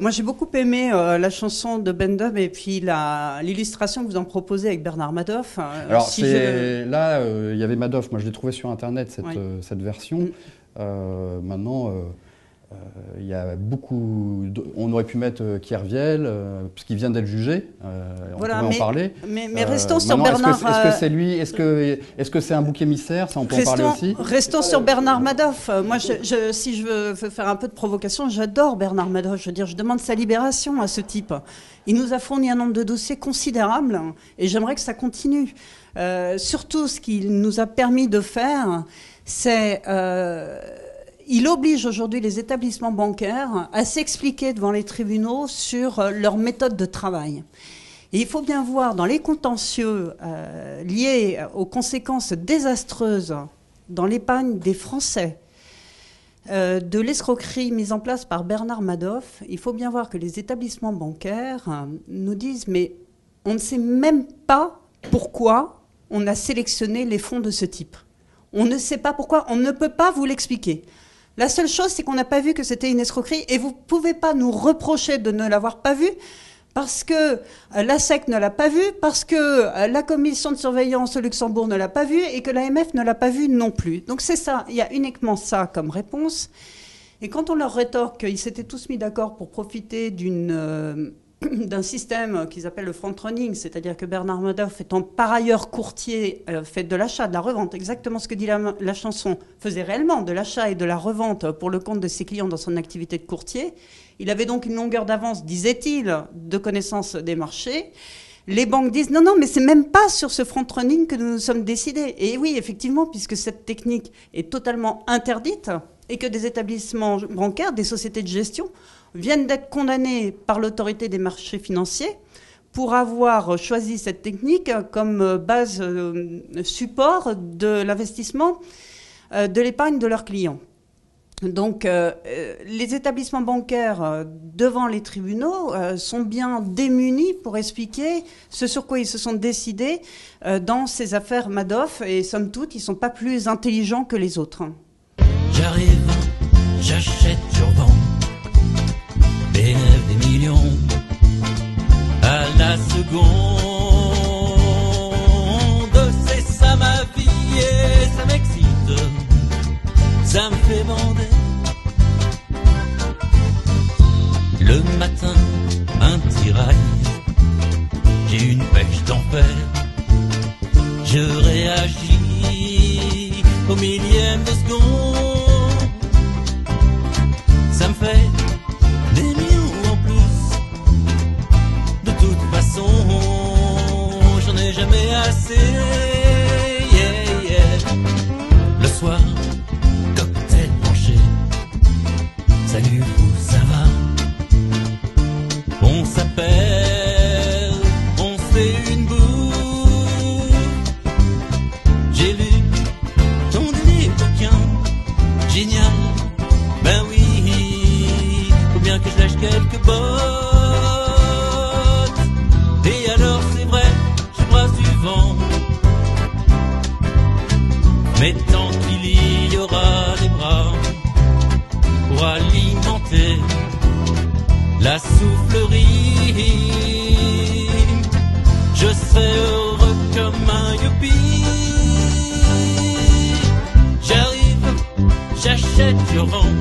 Moi, j'ai beaucoup aimé la chanson de Ben Dub et puis l'illustration que vous en proposez avec Bernard Madoff. Alors, là, il y avait Madoff. Moi, je l'ai trouvé sur Internet, cette version. Maintenant, il y a beaucoup... On aurait pu mettre Kerviel, puisqu'il vient d'être jugé. Voilà, on pourrait en parler. Mais restons sur Bernard... Est-ce que c'est lui? Est-ce que c'est un bouc émissaire? Ça, on peut en parler aussi. Restons sur Bernard Madoff. Moi, si je veux faire un peu de provocation, j'adore Bernard Madoff. Je veux dire, je demande sa libération à ce type. Il nous a fourni un nombre de dossiers considérable et j'aimerais que ça continue. Surtout, ce qu'il nous a permis de faire, c'est... il oblige aujourd'hui les établissements bancaires à s'expliquer devant les tribunaux sur leur méthode de travail. Et il faut bien voir dans les contentieux liés aux conséquences désastreuses dans l'épargne des Français de l'escroquerie mise en place par Bernard Madoff, il faut bien voir que les établissements bancaires nous disent mais on ne sait même pas pourquoi on a sélectionné les fonds de ce type. On ne sait pas pourquoi, on ne peut pas vous l'expliquer. La seule chose, c'est qu'on n'a pas vu que c'était une escroquerie et vous ne pouvez pas nous reprocher de ne l'avoir pas vu parce que la SEC ne l'a pas vu, parce que la commission de surveillance au Luxembourg ne l'a pas vu et que l'AMF ne l'a pas vu non plus. Donc c'est ça, il y a uniquement ça comme réponse. Et quand on leur rétorque qu'ils s'étaient tous mis d'accord pour profiter d'un système qu'ils appellent le front-running, c'est-à-dire que Bernard Madoff, étant par ailleurs courtier, fait de l'achat, de la revente, exactement ce que dit la chanson, faisait réellement de l'achat et de la revente pour le compte de ses clients dans son activité de courtier. Il avait donc une longueur d'avance, disait-il, de connaissance des marchés. Les banques disent non, mais c'est même pas sur ce front-running que nous nous sommes décidés. Et oui, effectivement, puisque cette technique est totalement interdite et que des établissements bancaires, des sociétés de gestion, viennent d'être condamnés par l'autorité des marchés financiers pour avoir choisi cette technique comme base support de l'investissement de l'épargne de leurs clients. Donc, les établissements bancaires devant les tribunaux sont bien démunis pour expliquer ce sur quoi ils se sont décidés dans ces affaires Madoff. Et somme toute, ils ne sont pas plus intelligents que les autres. J'arrive, j'achète, je revends, bénéfice des millions à la seconde. C'est ça ma vie et ça m'excite, ça me fait bander. Le matin, un tirail, j'ai une pêche d'enfer. Je réagis au millième de seconde. Ça me fait des millions en plus. De toute façon, j'en ai jamais assez. Yeah, yeah. Le soir, cocktail branché. Salut, vous, ça va? On s'appelle, on fait une bouffe. J'ai lu ton dernier bouquin, génial. Ben oui, faut bien que je lâche quelques bottes. Et alors c'est vrai, je bras du vent. Mais tant qu'il y aura des bras pour alimenter la soufflerie, je serai heureux comme un youpi. J'arrive, j'achète, je rends,